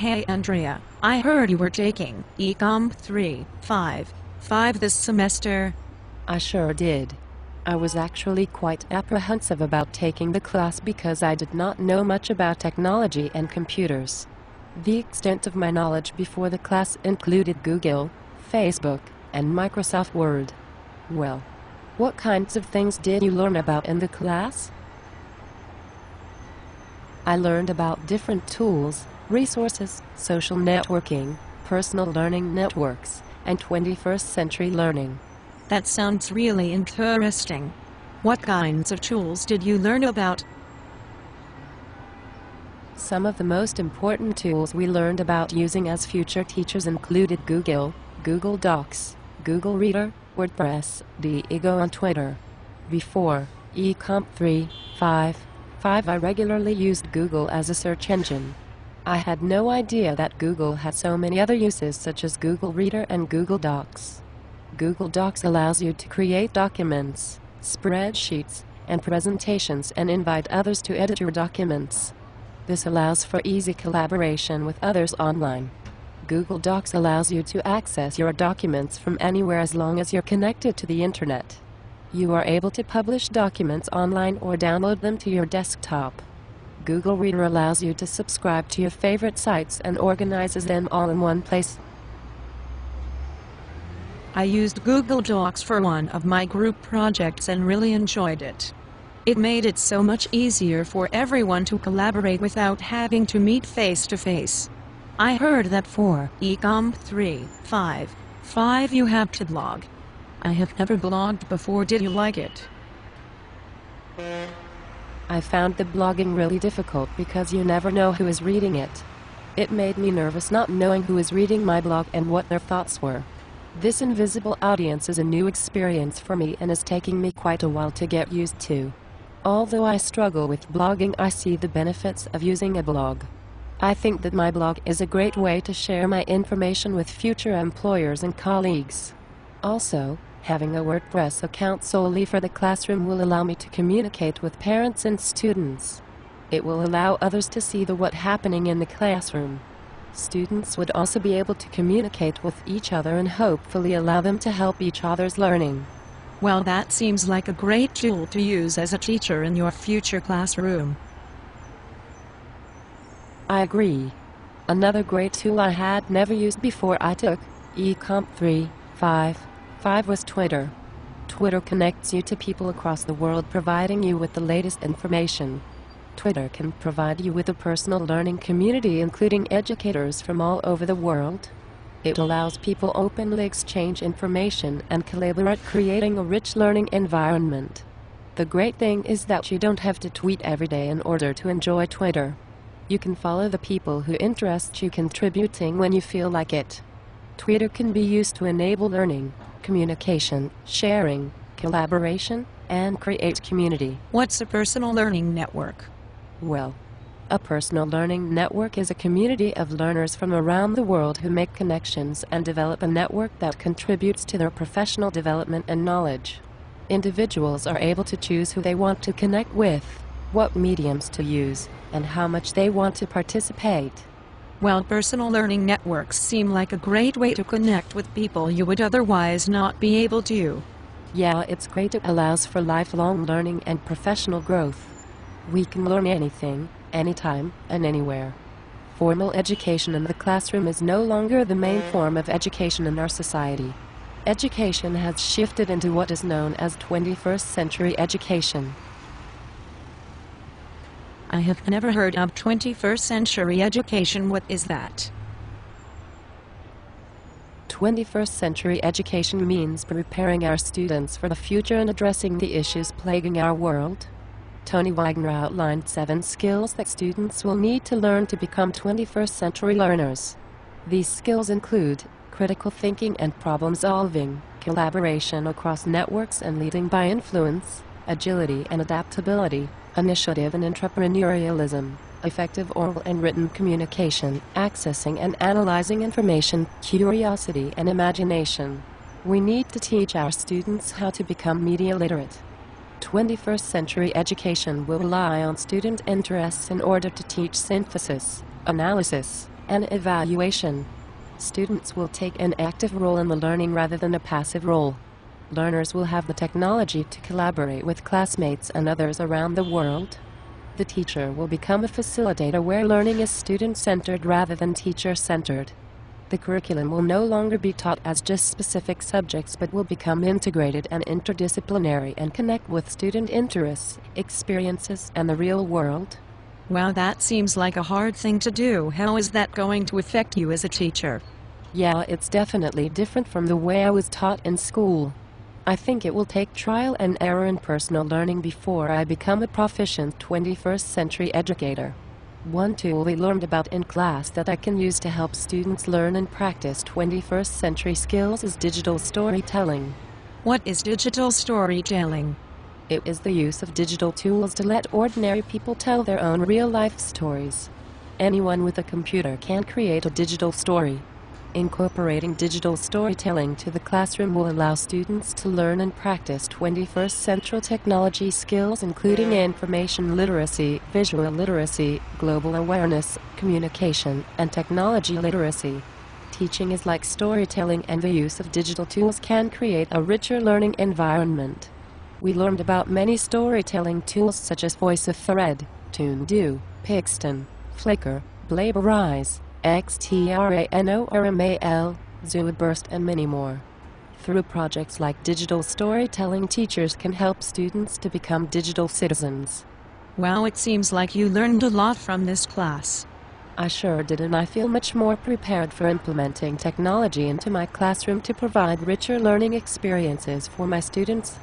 Hey Andrea, I heard you were taking ECMP 3-5 this semester. I sure did. I was actually quite apprehensive about taking the class because I did not know much about technology and computers. The extent of my knowledge before the class included Google, Facebook, and Microsoft Word. Well, what kinds of things did you learn about in the class? I learned about different tools, resources, social networking, personal learning networks, and 21st century learning. That sounds really interesting. What kinds of tools did you learn about? Some of the most important tools we learned about using as future teachers included Google, Google Docs, Google Reader, WordPress, Ego on Twitter. Before ECMP 3-5 I regularly used Google as a search engine. I had no idea that Google had so many other uses such as Google Reader and Google Docs. Google Docs allows you to create documents, spreadsheets, and presentations and invite others to edit your documents. This allows for easy collaboration with others online. Google Docs allows you to access your documents from anywhere as long as you're connected to the internet. You are able to publish documents online or download them to your desktop. Google Reader allows you to subscribe to your favorite sites and organizes them all in one place. I used Google Docs for one of my group projects and really enjoyed it. It made it so much easier for everyone to collaborate without having to meet face to face. I heard that for ECMP 3-5 you have to blog. I have never blogged before. Did you like it? I found the blogging really difficult because you never know who is reading it. It made me nervous not knowing who is reading my blog and what their thoughts were. This invisible audience is a new experience for me and is taking me quite a while to get used to. Although I struggle with blogging, I see the benefits of using a blog. I think that my blog is a great way to share my information with future employers and colleagues. Also, having a WordPress account solely for the classroom will allow me to communicate with parents and students. It will allow others to see what's happening in the classroom. Students would also be able to communicate with each other and hopefully allow them to help each other's learning. Well, that seems like a great tool to use as a teacher in your future classroom. I agree. Another great tool I had never used before I took ECMP 3-5 was Twitter. Twitter connects you to people across the world, providing you with the latest information. Twitter can provide you with a personal learning community including educators from all over the world. It allows people openly exchange information and collaborate, creating a rich learning environment. The great thing is that you don't have to tweet every day in order to enjoy Twitter. You can follow the people who interest you contributing when you feel like it. Twitter can be used to enable learning, communication, sharing, collaboration, and create community. What's a personal learning network? Well, a personal learning network is a community of learners from around the world who make connections and develop a network that contributes to their professional development and knowledge. Individuals are able to choose who they want to connect with, what mediums to use, and how much they want to participate. Well, personal learning networks seem like a great way to connect with people you would otherwise not be able to. Yeah, it's great. It allows for lifelong learning and professional growth. We can learn anything, anytime, and anywhere. Formal education in the classroom is no longer the main form of education in our society. Education has shifted into what is known as 21st century education. I have never heard of 21st century education. What is that? 21st century education means preparing our students for the future and addressing the issues plaguing our world. Tony Wagner outlined 7 skills that students will need to learn to become 21st century learners. These skills include critical thinking and problem solving, collaboration across networks and leading by influence, agility and adaptability, initiative and entrepreneurialism, effective oral and written communication, accessing and analyzing information, curiosity and imagination. We need to teach our students how to become media literate. 21st century education will rely on student interests in order to teach synthesis, analysis, and evaluation. Students will take an active role in the learning rather than a passive role. Learners will have the technology to collaborate with classmates and others around the world. The teacher will become a facilitator where learning is student-centered rather than teacher-centered. The curriculum will no longer be taught as just specific subjects but will become integrated and interdisciplinary and connect with student interests, experiences, and the real world. Wow, that seems like a hard thing to do. How is that going to affect you as a teacher? Yeah, it's definitely different from the way I was taught in school. I think it will take trial and error in personal learning before I become a proficient 21st century educator. One tool we learned about in class that I can use to help students learn and practice 21st century skills is digital storytelling. What is digital storytelling? It is the use of digital tools to let ordinary people tell their own real-life stories. Anyone with a computer can create a digital story. Incorporating digital storytelling to the classroom will allow students to learn and practice 21st century technology skills including information literacy, visual literacy, global awareness, communication, and technology literacy. Teaching is like storytelling, and the use of digital tools can create a richer learning environment. We learned about many storytelling tools such as VoiceThread, ToonDo, Pixton, Flickr, Blaberize, XTRANORMAL, Zooburst, and many more. Through projects like digital storytelling, teachers can help students to become digital citizens. Wow, it seems like you learned a lot from this class. I sure did, and I feel much more prepared for implementing technology into my classroom to provide richer learning experiences for my students.